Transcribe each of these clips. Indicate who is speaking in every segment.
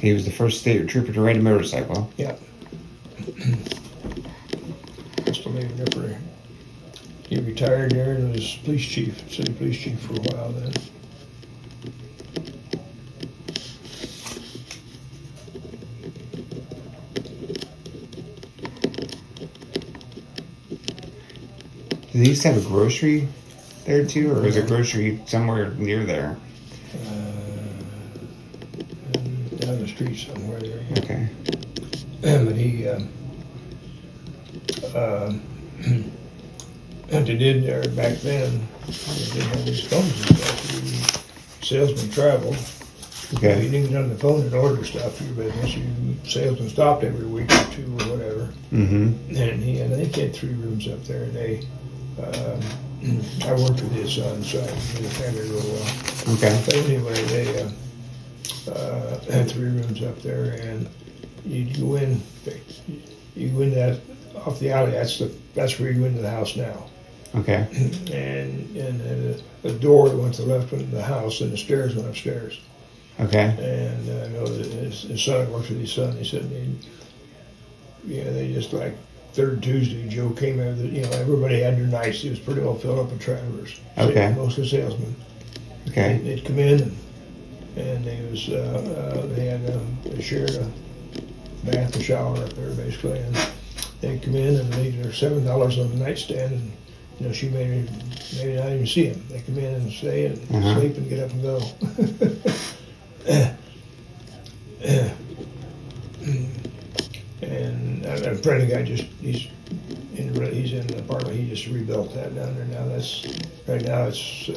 Speaker 1: He was the first state trooper to ride a motorcycle.
Speaker 2: Yeah. Just believe it. He retired there and was police chief, city police chief for a while then.
Speaker 1: Did he used to have a grocery there too, or was a grocery somewhere near there?
Speaker 2: Down the street somewhere there. Yeah.
Speaker 1: Okay.
Speaker 2: But he what they did there back then, they didn't have these phones and stuff. Salesman traveled.
Speaker 1: Okay.
Speaker 2: You didn't get on the phone and order stuff for your business. Salesman stopped every week or two or whatever.
Speaker 1: Mm-hmm.
Speaker 2: And I think he had 3 rooms up there. And I worked with his son, so I knew the family real well.
Speaker 1: Okay.
Speaker 2: But anyway, they had 3 rooms up there, and you'd go in. You go in that off the alley. That's where you go into the house now.
Speaker 1: Okay.
Speaker 2: And the door that went to the left went into the house, and the stairs went upstairs.
Speaker 1: Okay.
Speaker 2: And I know that his son worked with his son. He said, they just like third Tuesday, Joe came out. Everybody had their nights. He was pretty well filled up with travelers.
Speaker 1: Okay.
Speaker 2: Mostly salesmen.
Speaker 1: Okay.
Speaker 2: They'd come in and they shared a bath and shower up there basically, and they'd come in and leave their $7 on the nightstand, and she maybe not even see them. They come in and stay and sleep and get up and go. And a friend of the guy he's in the apartment. He just rebuilt that down there now. Right now it's.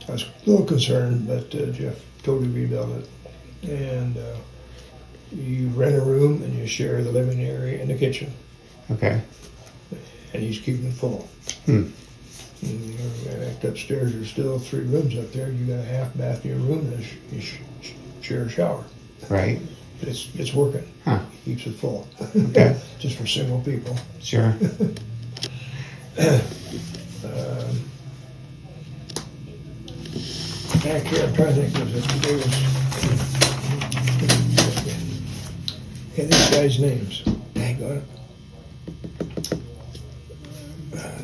Speaker 2: I was a little concerned, but Jeff totally rebuilt it. And you rent a room and you share the living area and the kitchen.
Speaker 1: Okay.
Speaker 2: And he's keeping it full.
Speaker 1: Hmm.
Speaker 2: And upstairs, there's still 3 rooms up there. You got a half bath in your room and you share a shower.
Speaker 1: Right.
Speaker 2: It's working.
Speaker 1: Huh.
Speaker 2: He keeps it full.
Speaker 1: Okay.
Speaker 2: Just for single people.
Speaker 1: Sure.
Speaker 2: Back here, I'm trying to think these guys' names. Hang on.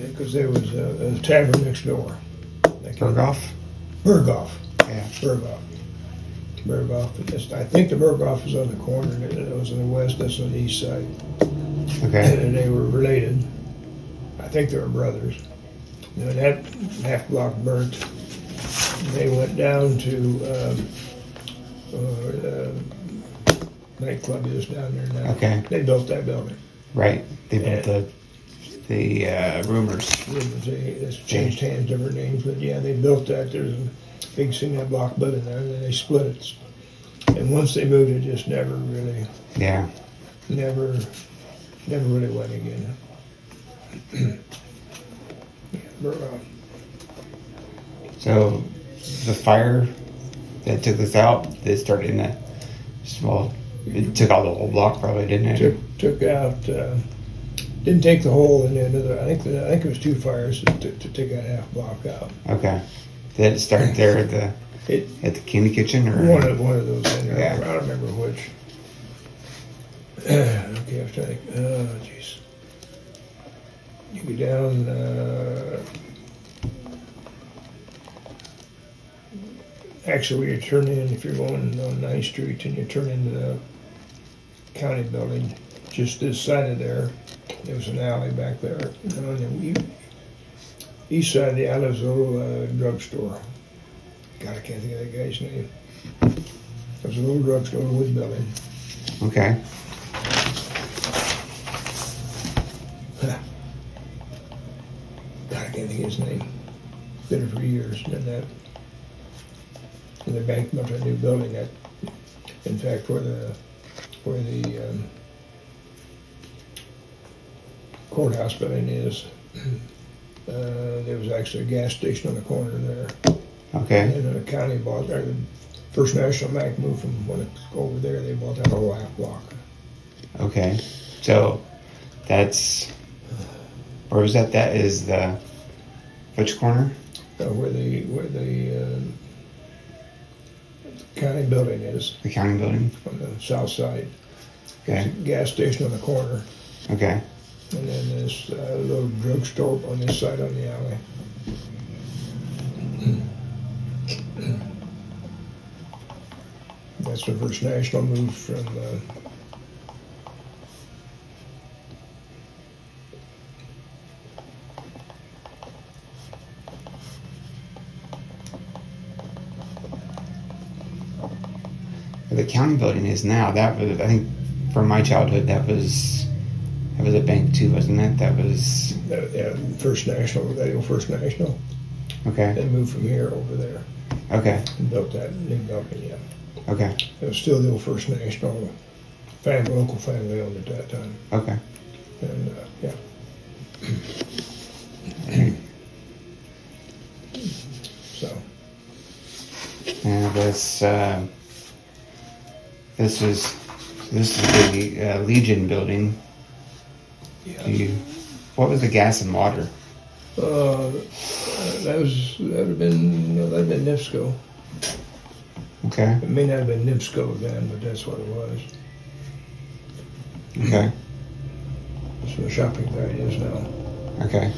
Speaker 2: Because there was a tavern next door.
Speaker 1: Berghoff?
Speaker 2: Berghoff.
Speaker 1: Yeah.
Speaker 2: Berghoff. I think the Berghoff was on the corner. It was on the west, that's on the east side.
Speaker 1: Okay.
Speaker 2: And they were related. I think they were brothers. And that half block burnt. They went down to nightclub is down there now.
Speaker 1: Okay.
Speaker 2: They built that building.
Speaker 1: Right. They built the Rumors.
Speaker 2: It's changed hands, different names, but yeah, they built that. There's a big cement block building there, and then they split it. And once they moved, it just never really.
Speaker 1: Yeah.
Speaker 2: Never really went again.
Speaker 1: So the fire that took this out, they started in a small. It took out the whole block, probably, didn't it?
Speaker 2: Took out. Didn't take the whole, and another. I think it was 2 fires to take that half block out.
Speaker 1: Okay. Did it start there at the candy kitchen, or
Speaker 2: one of those? In there.
Speaker 1: Yeah.
Speaker 2: I don't remember which. Okay, I was trying to think. Oh, jeez. You go down. Actually, you turn in, if you're going on 9th Street and you turn into the county building, just this side of there was an alley back there. And on the east side of the alley was a little drugstore. God, I can't think of that guy's name. There was a little drugstore, a wood building.
Speaker 1: Okay.
Speaker 2: God, I can't think of his name. Been there for years, done that. And the bank built a new building that, in fact, where the courthouse building is, there was actually a gas station on the corner there.
Speaker 1: Okay.
Speaker 2: And then the county bought, or the First National Bank moved from when it over there, they bought that whole half block.
Speaker 1: Okay. So that's, where was that? That is the, which corner?
Speaker 2: Where the county building is
Speaker 1: The county building?
Speaker 2: on the south side.
Speaker 1: Okay.
Speaker 2: There's a gas station on the corner,
Speaker 1: Okay.
Speaker 2: and then there's a little drugstore on this side on the alley. That's the First National move from
Speaker 1: The county building is now. That was, I think, from my childhood, that was a bank too, wasn't it? That was
Speaker 2: First National, that old First National.
Speaker 1: okay.
Speaker 2: They moved from here over there
Speaker 1: Okay.
Speaker 2: and built that new building, yeah.
Speaker 1: Okay.
Speaker 2: It was still the old First National family, local family owned at that time.
Speaker 1: Okay.
Speaker 2: And, yeah. So,
Speaker 1: And this is the Legion building.
Speaker 2: yeah.
Speaker 1: What was the gas and water?
Speaker 2: That would have been NIPSCO.
Speaker 1: Okay.
Speaker 2: It may not have been NIPSCO then, but that's what it was.
Speaker 1: Okay.
Speaker 2: That's what the shopping guide is now.
Speaker 1: Okay.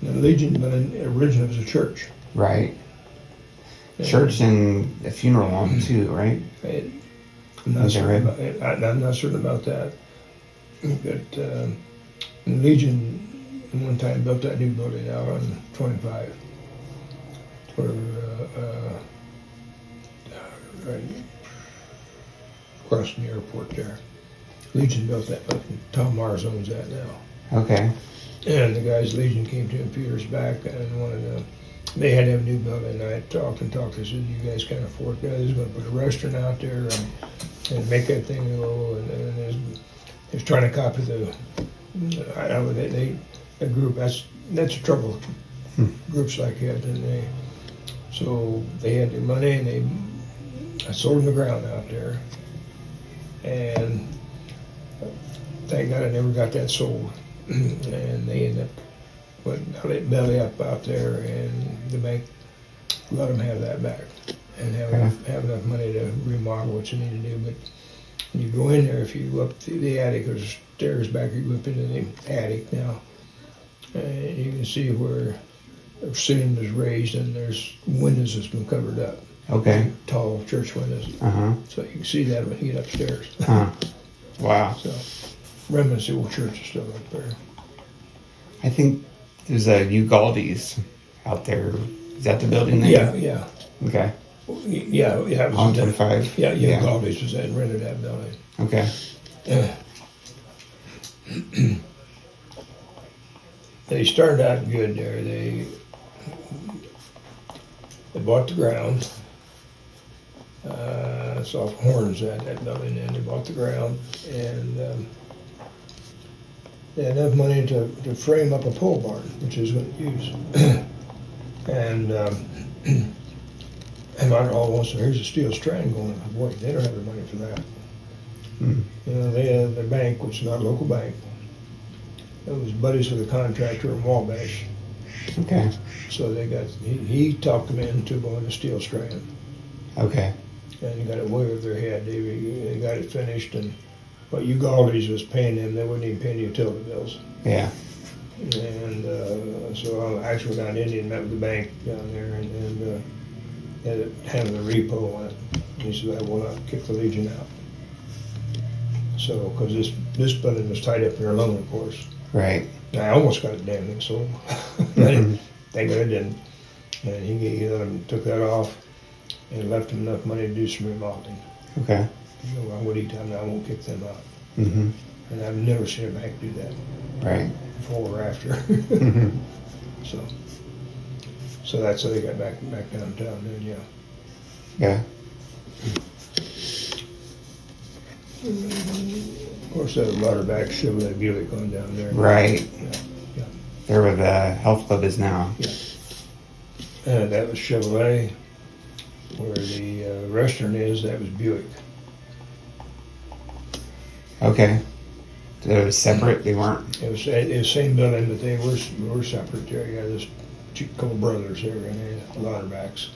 Speaker 2: The Legion building originally was a church.
Speaker 1: Right. Church and a funeral home too, right?
Speaker 2: I'm not
Speaker 1: Is that
Speaker 2: certain
Speaker 1: right?
Speaker 2: I'm not certain about that. But Legion one time built that new building out on 25, where right across from the airport there. Legion built that, but Tom Mars owns that now.
Speaker 1: Okay.
Speaker 2: And the guys Legion came to him a few years back and wanted to. They had to have a new building. I talked. I said, "You guys can't afford it. They're going to put a restaurant out there and make that thing go." And they was trying to copy the. I know they a group. That's the trouble. Groups like that, and so they had their money and I sold them the ground out there, and thank God I never got that sold. And they ended up putting belly up out there, and the bank let them have that back and have enough money to remodel what you need to do. But when you go in there, if you go up the attic, there's stairs back, you go up into the attic now, and you can see where the ceiling was raised and there's windows that's been covered up.
Speaker 1: Okay.
Speaker 2: Tall church windows.
Speaker 1: Uh-huh.
Speaker 2: So you can see that when you get upstairs.
Speaker 1: Wow.
Speaker 2: So remnants of the old church is still up there.
Speaker 1: I think there's a Ugaldi's out there. Is that the building there?
Speaker 2: Yeah, yeah.
Speaker 1: Okay.
Speaker 2: Yeah, it was
Speaker 1: On 25?
Speaker 2: Yeah, Galdi's was that rented that building.
Speaker 1: Okay.
Speaker 2: They started out good there. They bought the ground. It's off Horns that building, and they bought the ground, and they had enough money to frame up a pole barn, which is what they use. And all wants to, here's a steel strand going. Boy, they don't have the money for that. You know, they had the bank, which is not a local bank. It was buddies with a contractor in Wabash.
Speaker 1: Okay.
Speaker 2: So they got, he talked them into going to steel strand.
Speaker 1: Okay.
Speaker 2: And he got it way over their head. They got it finished, and what Ugaldi's was paying them, they wouldn't even pay the utility bills.
Speaker 1: Yeah.
Speaker 2: And so I actually went down to India and met with the bank down there, and had it having a repo on it. And he said, I will not kick the Legion out. So, because this building was tied up in their loan, of course.
Speaker 1: Right.
Speaker 2: I almost got the damn thing sold. Thank God I didn't. And he let him, took that off and left him enough money to do some remodeling.
Speaker 1: Okay.
Speaker 2: You know, what he tell me, I won't kick them out.
Speaker 1: Mm-hmm.
Speaker 2: And I've never seen a bank do that.
Speaker 1: Right.
Speaker 2: Before or after.
Speaker 1: Mm-hmm.
Speaker 2: So that's how they got back downtown then, yeah.
Speaker 1: Yeah.
Speaker 2: Of course, that Waterback Chevrolet Buick on down there.
Speaker 1: Right.
Speaker 2: Yeah.
Speaker 1: There where the health club is now.
Speaker 2: Yeah. And that was Chevrolet. Where the restaurant is, that was Buick.
Speaker 1: Okay. So it was separate. They weren't.
Speaker 2: It was the same building, but they were separate there. Yeah, there's two couple brothers there, and they Lauterbachs.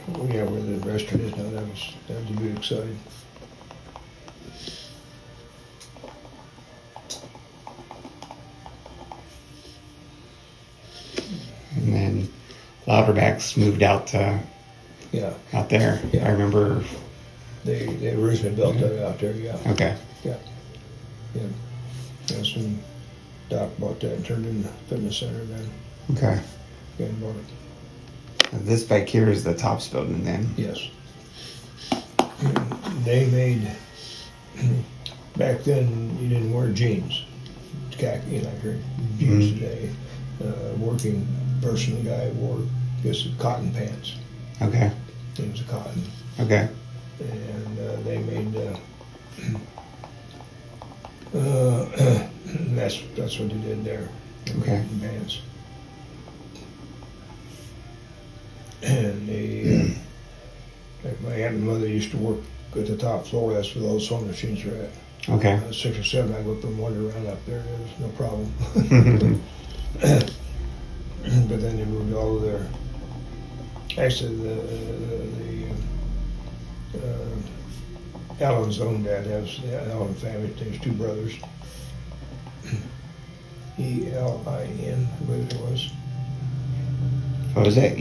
Speaker 2: Yeah, where the restaurant is now, that was a good side.
Speaker 1: And then Lauterbachs moved out
Speaker 2: Yeah,
Speaker 1: out there.
Speaker 2: Yeah.
Speaker 1: I remember.
Speaker 2: they originally built that out there. Yeah,
Speaker 1: Okay.
Speaker 2: yeah. That's when Doc bought that and turned it into a fitness center. Then
Speaker 1: Okay.
Speaker 2: again bought it.
Speaker 1: This back here is the Tops building then.
Speaker 2: Yes. They made, back then, you didn't wear jeans. Khaki, like your jeans today. Working person, the guy wore just cotton pants.
Speaker 1: Okay.
Speaker 2: It was cotton.
Speaker 1: Okay.
Speaker 2: And they made, that's what they did there. They
Speaker 1: Okay.
Speaker 2: made pants. And they, like my aunt and mother used to work at the top floor. That's where those sewing machines were at.
Speaker 1: Okay.
Speaker 2: 6 or 7, I go up and wander around up there. There was no problem. But then they moved all of their. Actually, the Allen's own dad has the Allen family. There's 2 brothers. E-L-I-N, I believe it was.
Speaker 1: What was that?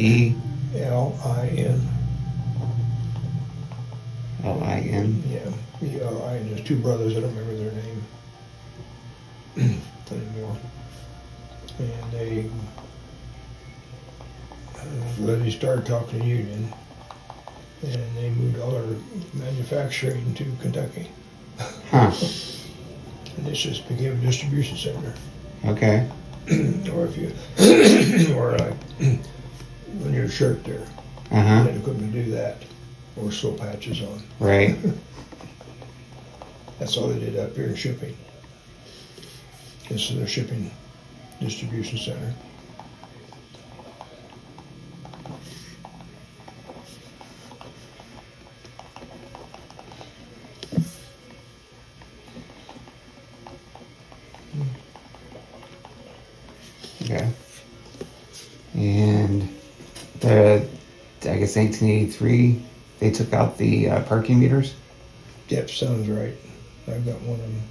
Speaker 2: L-I-N.
Speaker 1: E-L-I-N.
Speaker 2: Yeah, E-L-I-N. There's 2 brothers. I don't remember their name anymore. And they Liddy started talking to union, and they moved all their manufacturing to Kentucky.
Speaker 1: Huh.
Speaker 2: And this just became a distribution center.
Speaker 1: Okay.
Speaker 2: Or if you, or like, when you're a shirt there, you
Speaker 1: Uh-huh.
Speaker 2: had equipment to do that, or sew patches on.
Speaker 1: Right.
Speaker 2: That's all they did up here in shipping. This is their shipping distribution center.
Speaker 1: Okay. And I guess 1983, they took out the parking meters.
Speaker 2: Yep, sounds right. I've got one of them.